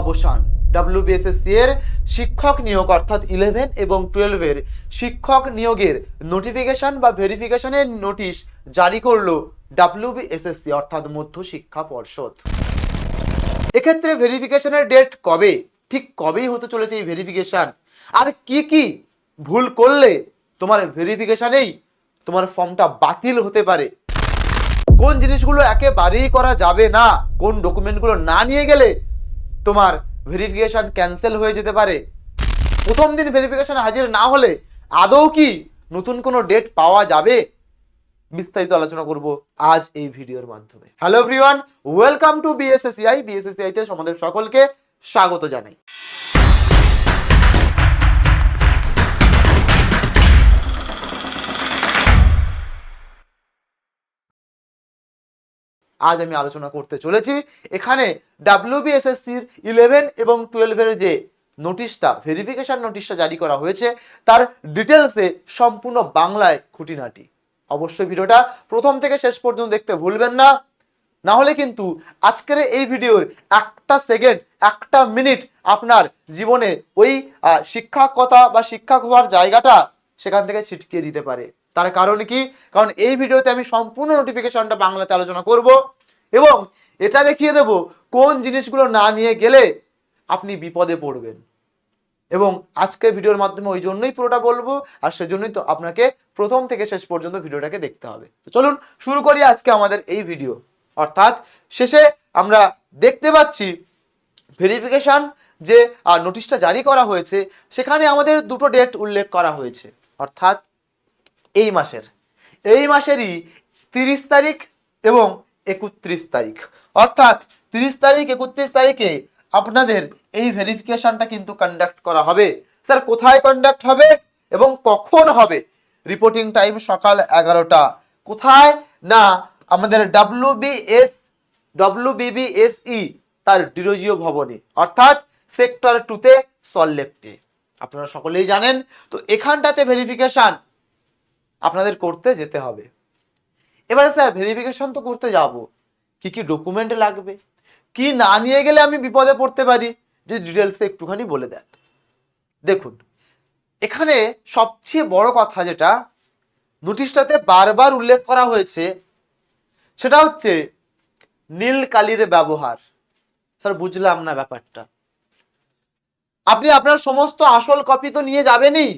অবসান। WBSSC এর শিক্ষক নিয়োগ অর্থাৎ 11 এবং 12 এর শিক্ষক নিয়োগের নোটিফিকেশন বা ভেরিফিকেশনের নোটিশ জারি করলো WBSSC অর্থাৎ মধ্য শিক্ষা পর্ষদ। এক্ষেত্রে ভেরিফিকেশনের ডেট কবে, ঠিক কবেই হতে চলেছে এই ভেরিফিকেশন, আর কি কি ভুল করলে তোমার ভেরিফিকেশনেই তোমার ফর্মটা বাতিল হতে পারে, কোন জিনিসগুলো একেবারেই করা যাবে না, কোন ডকুমেন্টগুলো না নিয়ে গেলে তোমার ভেরিফিকেশন ক্যান্সেল হয়ে যেতে পারে, প্রথম দিন ভেরিফিকেশন হাজির না হলে আদৌ কি নতুন কোনো ডেট পাওয়া যাবে, বিস্তারিত আলোচনা করব আজ এই ভিডিওর মাধ্যমে। Hello everyone, welcome to BSSCI তে আমাদের সকলকে স্বাগত জানাই। আজ আমি আলোচনা করতে চলেছি এখানে WBSSC-র 11 এবং 12 এর যে নোটিশটা, ভেরিফিকেশন নোটিশটা জারি করা হয়েছে তার ডিটেলসে সম্পূর্ণ বাংলায় খুঁটিনাটি। অবশ্যই ভিডিওটা প্রথম থেকে শেষ পর্যন্ত দেখতে ভুলবেন না, না হলে কিন্তু আজকের এই ভিডিওর একটা সেকেন্ড, একটা মিনিট আপনার জীবনে ওই শিক্ষকতা বা শিক্ষক হওয়ার জায়গাটা সেখান থেকে ছিটকিয়ে দিতে পারে। তার কারণ কি? কারণ এই ভিডিওতে আমি সম্পূর্ণ নোটিফিকেশনটা বাংলাতে আলোচনা করব এবং এটা দেখিয়ে দেব কোন জিনিসগুলো না নিয়ে গেলে আপনি বিপদে পড়বেন। এবং আজকের ভিডিওর মাধ্যমে ওই জন্যই পুরোটা বলবো, আর সেজন্যই তো আপনাকে প্রথম থেকে শেষ পর্যন্ত ভিডিওটাকে দেখতে হবে। তো চলুন শুরু করি আজকে আমাদের এই ভিডিও। অর্থাৎ শেষে আমরা দেখতে পাচ্ছি ভেরিফিকেশন যে নোটিশটা জারি করা হয়েছে সেখানে আমাদের দুটো ডেট উল্লেখ করা হয়েছে, অর্থাৎ এই মাসেরই 30 তারিখ এবং 31 তারিখ। অর্থাৎ 30 তারিখ 31 তারিখে আপনাদের এই ভেরিফিকেশনটা কিন্তু কন্ডাক্ট করা হবে। স্যার কোথায় কন্ডাক্ট হবে এবং কখন হবে? রিপোর্টিং টাইম সকাল 11টা। কোথায়? না আমাদের WBBSE তার ডিরোজিও ভবনে, অর্থাৎ সেক্টর 2-তে সল্টলেকে। আপনারা সকলেই জানেন। তো এখানটাতে ভেরিফিকেশন আপনাদের করতে যেতে হবে। এবারে স্যার ভেরিফিকেশন তো করতে যাব, কি কি ডকুমেন্ট লাগবে, কি না নিয়ে গেলে আমি বিপদে পড়তে পারি, যদি ডিটেলসে একটুখানি বলে দেন। দেখুন এখানে সবচেয়ে বড় কথা যেটা নোটিশটাতে বারবার উল্লেখ করা হয়েছে সেটা হচ্ছে নীল কালির ব্যবহার। স্যার বুঝলাম না ব্যাপারটা। আপনি আপনার সমস্ত আসল কপি তো নিয়ে যাবেনই,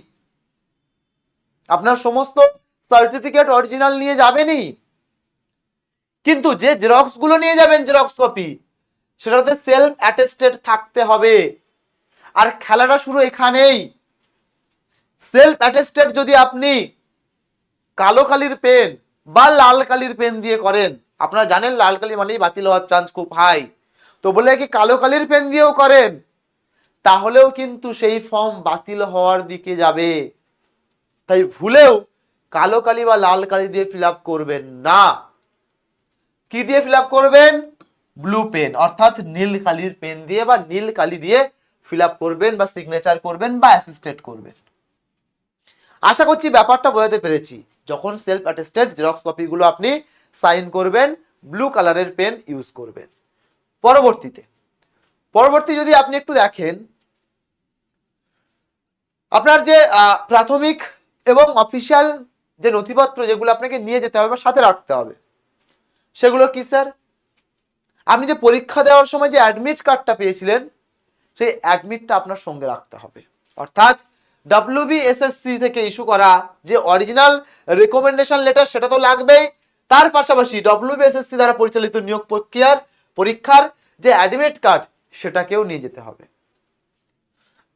আপনার সমস্ত সার্টিফিকেট অরিজিনাল নিয়ে যাবেনই, কিন্তু যে জেরক্স গুলো নিয়ে যাবেন জেরক্স কপি সেটাতে সেলফ অ্যাটেস্টেড থাকতে হবে। আর খেলাটা শুরু এখানেই। সেলফ অ্যাটেস্টেড যদি আপনি কালো কালির পেন বা লাল কালির পেন দিয়ে করেন, আপনারা জানেন লাল কালি মানেই বাতিল হওয়ার চান্স খুব হাই, তো বলে কি কালো কালির পেন দিয়েও করেন, তাহলেও কিন্তু সেই ফর্ম বাতিল হওয়ার দিকে যাবে। তাই ভুলেও কালো কালি বা লাল কালি দিয়ে ফিল আপ করবেন না। কি দিয়ে ফিল আপ করবেন? ব্লু পেন অর্থাৎ নীল কালির পেন দিয়ে বা নীল কালি দিয়ে ফিল আপ করবেন বা সিগনেচার করবেন বা অ্যাসিস্টেড করবেন। আশা করছি ব্যাপারটা বোঝাতে পেরেছি। যখন সেলফ অ্যাটেস্টেড জেরক্স কপিগুলো আপনি সাইন করবেন, ব্লু কালারের পেন ইউজ করবেন। পরবর্তী যদি আপনি একটু দেখেন, আপনার যে প্রাথমিক এবং অফিসিয়াল যে নথিপত্র যেগুলো আপনাকে নিয়ে যেতে হবে বা সাথে রাখতে হবে সেগুলো কি স্যার? আপনি যে পরীক্ষা দেওয়ার সময় যে অ্যাডমিট কার্ডটা পেয়েছিলেন সেই অ্যাডমিটটা আপনার সঙ্গে রাখতে হবে। অর্থাৎ WBSSC থেকে ইস্যু করা যে অরিজিনাল রেকমেন্ডেশন লেটার সেটা তো লাগবেই, তার পাশাপাশি WBSSC দ্বারা পরিচালিত নিয়োগ পরীক্ষার যে অ্যাডমিট কার্ড সেটাকেও নিয়ে যেতে হবে।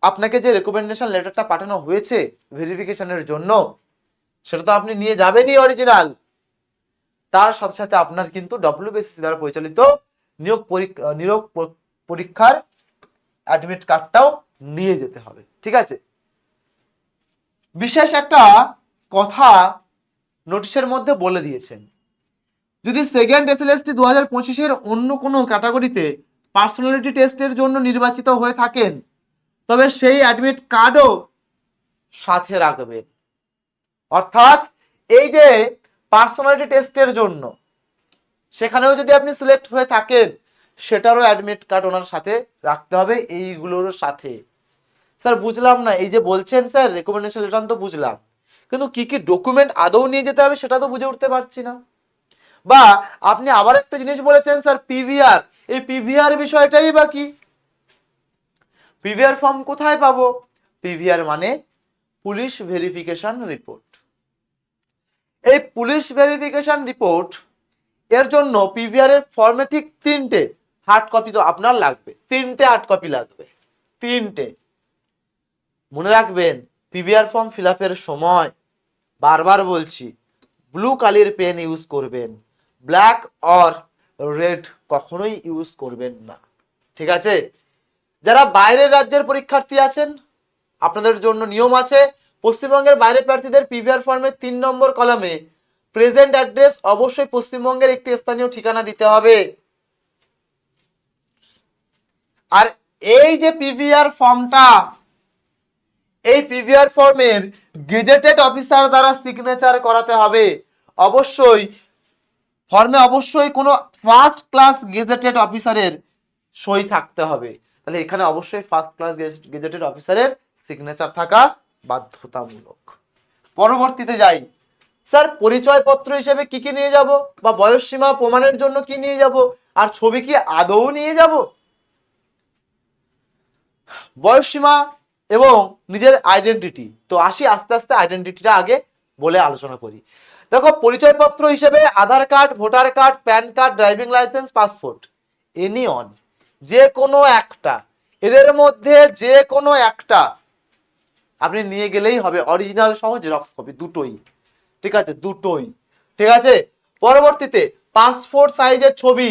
আপনাকে যে রেকমেন্ডেশন লেটারটা পাঠানো হয়েছে ভেরিফিকেশনের জন্য সেটা তো আপনি নিয়ে যাবেনই অরিজিনাল, তার সাথে সাথে আপনার কিন্তু WBSSC দ্বারা পরিচালিত নিয়োগ পরীক্ষার অ্যাডমিট কার্ডটাও নিয়ে যেতে হবে। ঠিক আছে? বিশেষ একটা কথা নোটিশের মধ্যে বলে দিয়েছেন, যদি সেকেন্ড SLST 2025-এর অন্য কোনো ক্যাটাগরিতে পার্সোনালিটি টেস্টের জন্য নির্বাচিত হয়ে থাকেন তবে সেই অ্যাডমিট কার্ডও সাথে রাখবেন। অর্থাৎ এই যে পার্সোনালিটি টেস্টের জন্য সেখানেও যদি আপনি সিলেক্ট হয়ে থাকেন সেটারও অ্যাডমিট কার্ড ওনার সাথে রাখতে হবে এইগুলোর সাথে। স্যার বুঝলাম না, এই যে বলছেন স্যার রেকমেন্ডেশন লেটার তো বুঝলাম, কিন্তু কি কি ডকুমেন্ট আদৌ নিয়ে যেতে হবে সেটা তো বুঝে উঠতে পারছি না। বা আপনি আবার একটা জিনিস বলেছেন স্যার পিভিআর, এই পিভিআর বিষয়টাই বা কি? পিভিআর ফর্ম কোথায় পাবো? পিভিআর মানে পুলিশ ভেরিফিকেশন রিপোর্ট। এই পুলিশ ভেরিফিকেশন রিপোর্ট এর জন্য পিভিআর এর ফর্মে ঠিক 3টে হার্ড কপি তো আপনার লাগবে, 3টে হার্ড কপি লাগবে, 3টে। মনে রাখবেন পিভিআর ফর্ম ফিল আপের সময় বারবার বলছি ব্লু কালির পেন ইউজ করবেন, ব্ল্যাক অর রেড কখনোই ইউজ করবেন না, ঠিক আছে? যারা বাইরের রাজ্যের পরীক্ষার্থী আছেন আপনাদের জন্য নিয়ম আছে, পশ্চিমবঙ্গের বাইরের প্রার্থীদের পিভিআর ফর্মের 3 নম্বর কলামে প্রেজেন্ট অ্যাড্রেস অবশ্যই পশ্চিমবঙ্গের একটি স্থানীয় ঠিকানা দিতে হবে। আর এই যে পিভিআর ফর্মটা, এই পিভিআর ফর্মের গেজেটেড অফিসার দ্বারা সিগনেচার করাতে হবে। অবশ্যই ফর্মে অবশ্যই কোনো ফার্স্ট ক্লাস গেজেটেড অফিসারের সই থাকতে হবে। তাহলে এখানে অবশ্যই ফার্স্ট ক্লাস গেজেটেড অফিসারের সিগনেচার থাকা বাধ্যতামূলক। পরবর্তীতে যাই, স্যার পরিচয়পত্র হিসেবে কি কি নিয়ে যাব, বা বয়স সীমা প্রমাণের জন্য কি নিয়ে যাব, আর ছবি কি আদৌ নিয়ে যাব? বয়স সীমা এবং নিজের আইডেন্টিটি, তো আসি আস্তে আস্তে আইডেন্টিটিটা আগে বলে আলোচনা করি। দেখো পরিচয়পত্র হিসেবে Aadhaar card, voter card, PAN card, driving licence, passport, any one, যে কোনো একটা, এদের মধ্যে যে কোনো একটা আপনি নিয়ে গেলেই হবে, অরিজিনাল সহ জেরক্স কপি দুটোই, ঠিক আছে? দুটোই, ঠিক আছে? পরবর্তীতে পাসপোর্ট সাইজের ছবি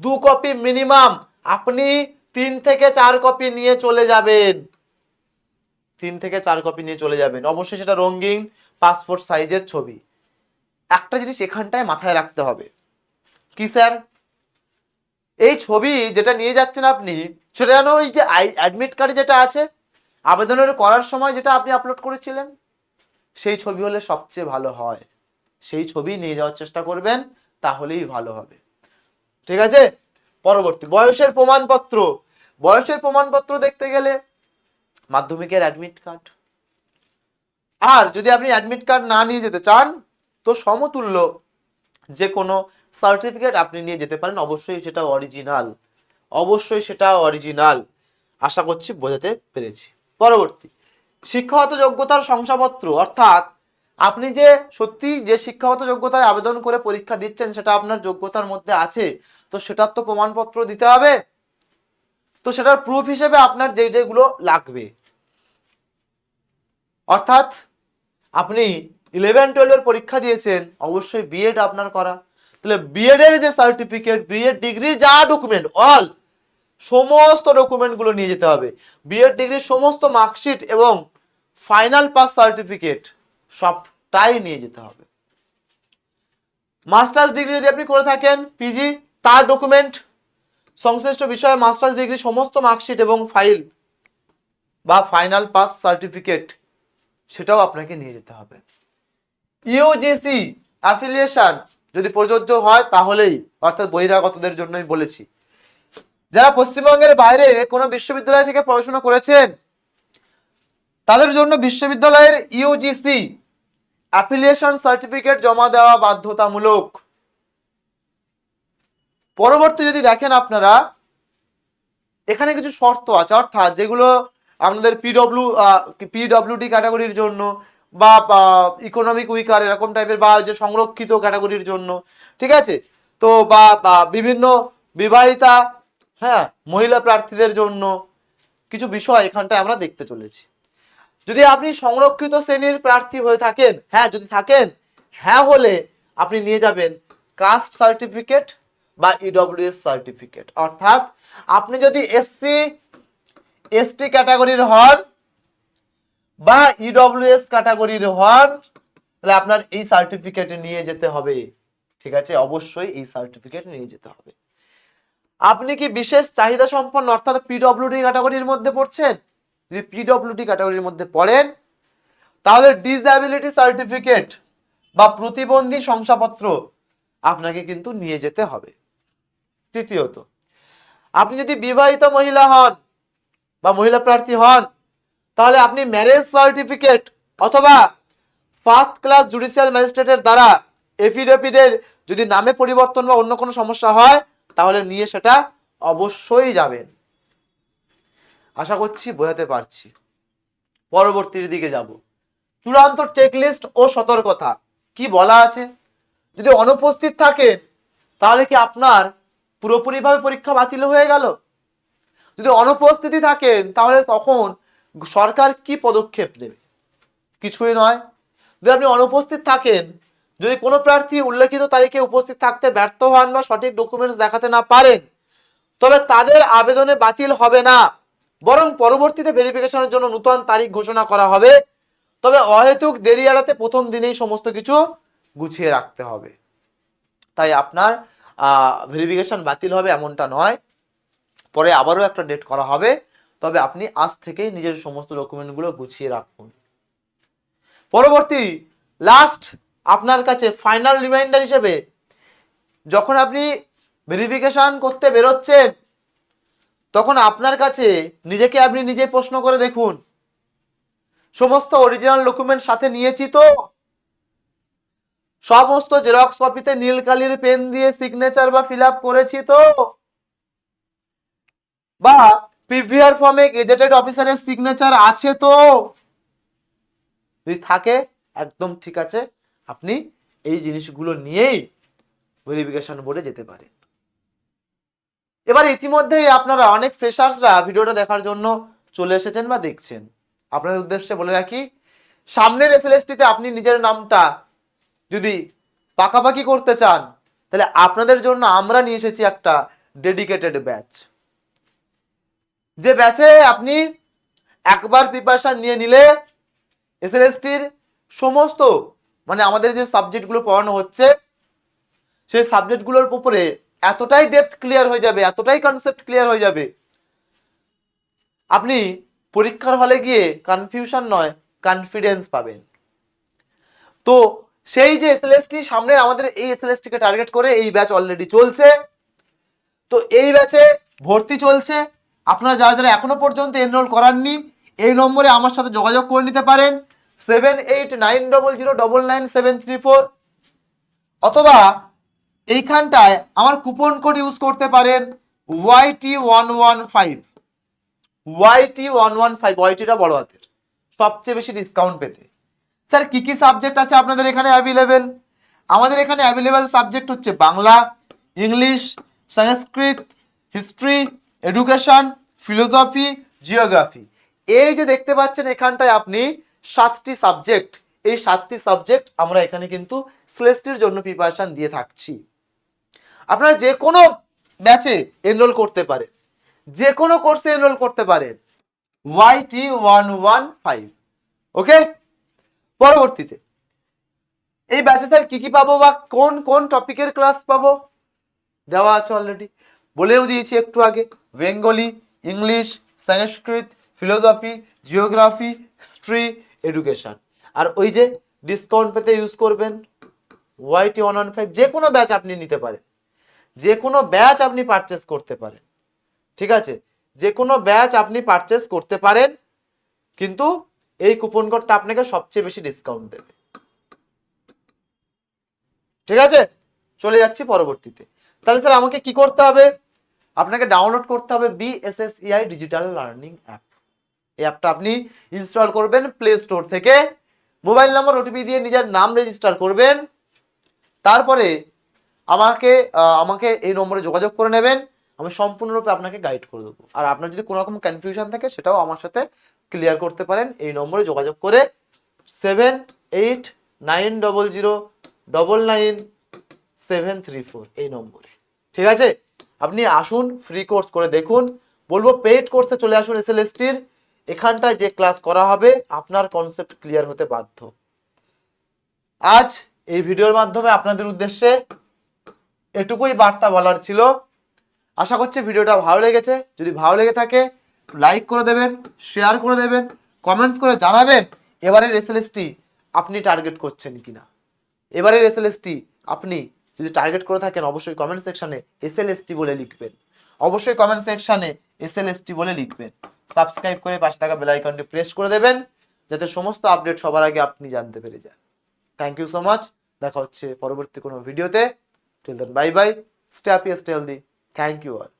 2 কপি মিনিমাম, আপনি 3 থেকে 4 কপি নিয়ে চলে যাবেন, 3 থেকে 4 কপি নিয়ে চলে যাবেন, অবশ্যই সেটা রঙিন পাসপোর্ট সাইজের ছবি। একটা জিনিস এখানটায় মাথায় রাখতে হবে কি স্যার, এই ছবি যেটা নিয়ে যাচ্ছেন আপনি সেটা যেন ওই যে অ্যাডমিট কার্ডে যেটা আছে আবেদনের করার সময় যেটা আপনি আপলোড করেছিলেন সেই ছবি হলে সবচেয়ে ভালো হয়, সেই ছবি নিয়ে যাওয়ার চেষ্টা করবেন, তাহলেই ভালো হবে, ঠিক আছে? পরবর্তী বয়সের প্রমাণপত্র, বয়সের প্রমাণপত্র দেখতে গেলে মাধ্যমিকের অ্যাডমিট কার্ড, আর যদি আপনি অ্যাডমিট কার্ড না নিয়ে যেতে চান তো সমতুল্য যে কোনো সার্টিফিকেট আপনি নিয়ে যেতে পারেন, অবশ্যই সেটা অরিজিনাল, অবশ্যই সেটা অরিজিনাল। আশা করছি বোঝাতে পেরেছি। পরবর্তী শিক্ষাগত যোগ্যতার শংসাপত্র, অর্থাৎ আপনি যে সত্যি যে শিক্ষাগত যোগ্যতায় আবেদন করে পরীক্ষা দিচ্ছেন সেটা আপনার যোগ্যতার মধ্যে আছে, তো সেটার তো প্রমাণপত্র দিতে হবে, তো সেটার প্রুফ হিসেবে আপনার যে যেগুলো লাগবে, অর্থাৎ আপনি 11-12 পরীক্ষা দিয়েছেন, অবশ্যই বিএড আপনার করা, তাহলে বিএড এর যে সার্টিফিকেট, বিএড ডিগ্রি যা ডকুমেন্ট অল সমস্ত ডকুমেন্টগুলো নিয়ে যেতে হবে, বিএড ডিগ্রির সমস্ত মার্কশিট এবং ফাইনাল পাস সার্টিফিকেট সবটাই নিয়ে যেতে হবে। মাস্টার্স ডিগ্রি যদি আপনি করে থাকেন পিজি, তার ডকুমেন্ট, সংশ্লিষ্ট বিষয়ে মাস্টার্স ডিগ্রি সমস্ত মার্কশিট এবং ফাইল বা ফাইনাল পাস সার্টিফিকেট সেটাও আপনাকে নিয়ে যেতে হবে। ইউজিসি অ্যাফিলিয়েশন যদি প্রযোজ্য হয় তাহলেই, অর্থাৎ বহিরাগতদের জন্য আমি বলেছি, যারা পশ্চিমবঙ্গের বাইরে কোনো বিশ্ববিদ্যালয় থেকে পড়াশোনা করেছেন তাদের জন্য বিশ্ববিদ্যালয়ের ইউজিসি অ্যাফিলিয়েশন সার্টিফিকেট জমা দেওয়া বাধ্যতামূলক। পরবর্তী যদি দেখেন আপনারা এখানে কিছু শর্ত আছে, অর্থাৎ যেগুলো আমাদের পিডব্লিউডি ক্যাটাগরির জন্য বা ইকোনমিক উইকার এরকম টাইপের, বা যে সংরক্ষিত ক্যাটাগরির জন্য, ঠিক আছে? তো বা বিভিন্ন বিবাহিতা, হ্যাঁ, মহিলা প্রার্থীদের জন্য কিছু বিষয় এখানটায় আমরা দেখতে চলেছি। যদি আপনি সংরক্ষিত শ্রেণীর প্রার্থী হয়ে থাকেন, হ্যাঁ যদি থাকেন, হ্যাঁ হলে আপনি নিয়ে যাবেন কাস্ট সার্টিফিকেট বা ইডব্লিউএস সার্টিফিকেট, অর্থাৎ আপনি যদি এসসি এসটি ক্যাটাগরির হন বা ইডব্লিউএস ক্যাটাগরির হন তাহলে আপনার এই সার্টিফিকেট নিয়ে যেতে হবে, ঠিক আছে? অবশ্যই এই সার্টিফিকেট নিয়ে যেতে হবে। আপনি কি বিশেষ চাহিদা সম্পন্ন অর্থাৎ পিডব্লিউডি ক্যাটাগরির মধ্যে পড়ছেন? যদি পিডব্লিউডি ক্যাটাগরির মধ্যে পড়েন তাহলে ডিসএবিলিটি সার্টিফিকেট বা প্রতিবন্ধী শংসাপত্র আপনাকে কিন্তু নিয়ে যেতে হবে। তৃতীয়ত আপনি যদি বিবাহিত মহিলা হন বা মহিলা প্রার্থী হন, তাহলে আপনি ম্যারেজ সার্টিফিকেট অথবা ফার্স্ট ক্লাস জুডিশিয়াল ম্যাজিস্ট্রেটের দ্বারা এফিডেভিটের যদি নামে পরিবর্তন বা অন্য কোনো সমস্যা হয় তাহলে নিয়ে সেটা অবশ্যই যাবেন। আশা করছি বোঝাতে পারছি। পরবর্তীর দিকে যাব। চূড়ান্ত চেকলিস্ট ও সতর্কতা কি বলা আছে? যদি অনুপস্থিত থাকেন তাহলে কি আপনার পুরোপুরিভাবে পরীক্ষা বাতিল হয়ে গেল? যদি অনুপস্থিতি থাকেন তাহলে তখন সরকার কি পদক্ষেপ নেবে? কিছুই নয়। যদি আপনি অনুপস্থিত থাকেন, যদি কোনো প্রার্থী উল্লেখিত তারিখে উপস্থিত থাকতে ব্যর্থ হন বা সঠিক ডকুমেন্টস দেখাতে না পারেন, তবে তাদের আবেদনে বাতিল হবে না, বরং পরবর্তীতে ভেরিফিকেশনের জন্য নতুন তারিখ ঘোষণা করা হবে। তবে অহেতুক দেরি এড়াতে প্রথম দিনেই সমস্ত কিছু গুছিয়ে রাখতে হবে। তাই আপনার ভেরিফিকেশন বাতিল হবে এমনটা নয়, পরে আবারও একটা ডেট করা হবে। তবে আপনি আজ থেকেই নিজের সমস্ত ডকুমেন্টগুলো গুছিয়ে রাখুন। পরবর্তী লাস্ট আপনার কাছে ফাইনাল রিমাইন্ডার হিসেবে, যখন আপনি ভেরিফিকেশন করতে বেরোচ্ছেন তখন আপনার কাছে নিজেকে আপনি নিজে প্রশ্ন করে দেখুন, সমস্ত অরিজিনাল ডকুমেন্ট সাথে নিয়েছি তো? সমস্ত জেরক্স কপিতে নীল কালির পেন দিয়ে সিগনেচার বা ফিল আপ করেছি তো? বা পিভিআর ফর্মে গেজেটেড অফিসারের সিগনেচার আছে তো? যদি থাকে একদম ঠিক আছে, আপনি এই জিনিসগুলো নিয়েই ভেরিফিকেশন বোর্ডে যেতে পারেন। এবার ইতিমধ্যেই আপনারা অনেক ফ্রেশার্সরা ভিডিওটা দেখার জন্য চলে এসেছেন বা দেখছেন। আপনাদের উদ্দেশ্যে বলে রাখি, সামনের এসএলএসটিতে আপনি নিজের নামটা যদি পাকাপাকি করতে চান তাহলে আপনাদের জন্য আমরা নিয়ে এসেছি একটা ডেডিকেটেড ব্যাচ। যে ব্যাচে আপনি একবার প্রিপারেশন নিয়ে নিলে এসএলএসটির সমস্ত মানে আমাদের যে সাবজেক্টগুলো পড়ানো হচ্ছে সেই সাবজেক্টগুলোর উপরে এতটাই ডেপথ ক্লিয়ার হয়ে যাবে, এতটাই কনসেপ্ট ক্লিয়ার হয়ে যাবে, আপনি পরীক্ষার হলে গিয়ে কনফিউশন নয় কনফিডেন্স পাবেন। তো সেই যে এসএলএসটি সামনে, আমাদের এই এসএলএসটিকে টার্গেট করে এই ব্যাচ অলরেডি চলছে। তো এই ব্যাচে ভর্তি চলছে। আপনারা যারা যারা এখনো পর্যন্ত এনরোল করাননি, এই নম্বরে আমার সাথে যোগাযোগ করে নিতে পারেন 7890099734, অথবা এইখানটায় আমার কুপন কোড ইউজ করতে পারেন YT115। YT115, ওয়াইটিটা বড় হাতের, সবচেয়ে বেশি ডিসকাউন্ট পেতে। স্যার কি কি সাবজেক্ট আছে আপনাদের এখানে অ্যাভেলেবেল? আমাদের এখানে অ্যাভেলেবেল সাবজেক্ট হচ্ছে বাংলা, ইংলিশ, সংস্কৃত, হিস্ট্রি, এডুকেশন, ফিলোসফি, জিওগ্রাফি। এই যে দেখতে পাচ্ছেন এখানটায় আপনি 7টি সাবজেক্ট, এই 7টি সাবজেক্ট আমরা এখানে কিন্তু সিলেস্টির জন্য প্রিপারেশন দিয়ে থাকছি। আপনারা যে কোনো ব্যাচে এনরোল করতে পারেন, যে কোনো কোর্সে এনরোল করতে পারেন। YT115, ওকে। পরবর্তীতে এই ব্যাচে স্যার কি কি পাবো বা কোন কোন টপিকের ক্লাস পাবো দেওয়া আছে অলরেডি, বলেও দিয়েছি একটু আগে। বেঙ্গলি, ইংলিশ, সংস্কৃত, ফিলোসফি, জিওগ্রাফি, হিস্ট্রি, এডুকেশন। আর ওই যে ডিসকাউন্ট পেতে ইউজ করবেন YT115। যে কোনো ব্যাচ আপনি নিতে পারেন, যে কোনো ব্যাচ আপনি পারচেস করতে পারেন, ঠিক আছে? যে কোনো ব্যাচ আপনি পারচেস করতে পারেন, কিন্তু এই কুপন কোডটা আপনাকে সবচেয়ে বেশি ডিসকাউন্ট দেবে, ঠিক আছে? চলে যাচ্ছি পরবর্তীতে। তাহলে স্যার আমাকে কি করতে হবে? আপনাকে ডাউনলোড করতে হবে BSSEI ডিজিটাল লার্নিং অ্যাপ। এই অ্যাপটা আপনি ইনস্টল করবেন প্লে স্টোর থেকে, মোবাইল নাম্বার ওটিপি দিয়ে নিজের নাম রেজিস্টার করবেন, তারপরে আমাকে এই নম্বরে যোগাযোগ করে নেবেন, আমি সম্পূর্ণরূপে আপনাকে গাইড করে দেবো। আর আপনার যদি কোনো রকম কনফিউশন থাকে সেটাও আমার সাথে ক্লিয়ার করতে পারেন এই নম্বরে যোগাযোগ করে 7890999734 এই নম্বরে, ঠিক আছে? আপনি আসুন, ফ্রি কোর্স করে দেখুন। বলবো পেইড কোর্সে চলে আসুন এসএলএসটির, এখানটায় যে ক্লাস করা হবে আপনার কনসেপ্ট ক্লিয়ার হতে বাধ্য। আজ এই ভিডিওর মাধ্যমে আপনাদের উদ্দেশ্যে এটুকুই বার্তা বলার ছিল। আশা করছি ভিডিওটা ভালো লেগেছে। যদি ভালো লেগে থাকে লাইক করে দেবেন, শেয়ার করে দেবেন, কমেন্টস করে জানাবেন এবারের এসএলএসটি আপনি টার্গেট করছেন কিনা। এবারের এসএলএসটি আপনি যদি টার্গেট করে থাকেন অবশ্যই কমেন্ট সেকশনে এসএলএসটি বলে লিখবেন। অবশ্যই কমেন্ট সেকশনে SLST বলে লিখবেন। সাবস্ক্রাইব করে পাশে থাকা বেল আইকনটি প্রেস করে দেবেন যাতে সমস্ত আপডেট সবার আগে আপনি জানতে পেরে যান। Thank you so much. দেখা হচ্ছে পরবর্তী কোনো ভিডিওতে। Till then bye bye, stay happy, stay healthy. Thank you all.